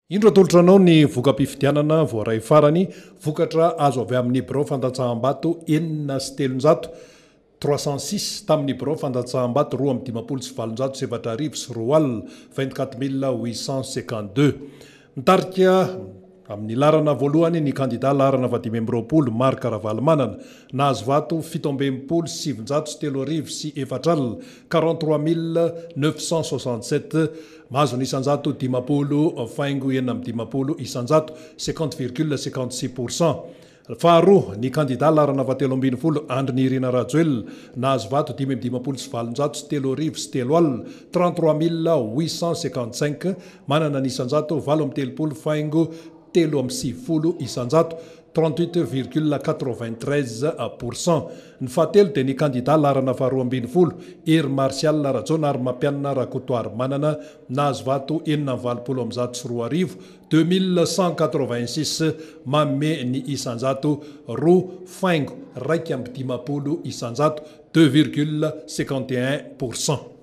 Indro atolotranao ny voka-pifidianana voaray farany vokatra azo avy amin'ny biro fandatsaham-bato enina sy telonjato 306 tamin'ny biro fandatsaham-bato 2,570 sy roa alina 24 852 mitarika amin'ny larana voalohany ny kandida larana 2020 marika ravalomanana nahazo vato 7,703 sy 4 alina 43 967 mahazo ny isanjato 10 faingo enina amin'ny 10 isanjato 50,56%. Faharoa ny kandida larana 17 andro ny irina rajoelina nahazo vato 5,10 sy 700 sy 3 sy 3 alina 33 855 manana ny isanjato 7,30 faingo 3,70 isanjato 38,93%. Ny fahatelo dia ny kandida larana faharoa-ambinifolo Ery Marsial Rajona ary mampianana Rakotoary manana nahazo vato 9,20 sy 2 arivo 2186 manome ny isanjato 2 faingo 1,10 isanjato 2,51%.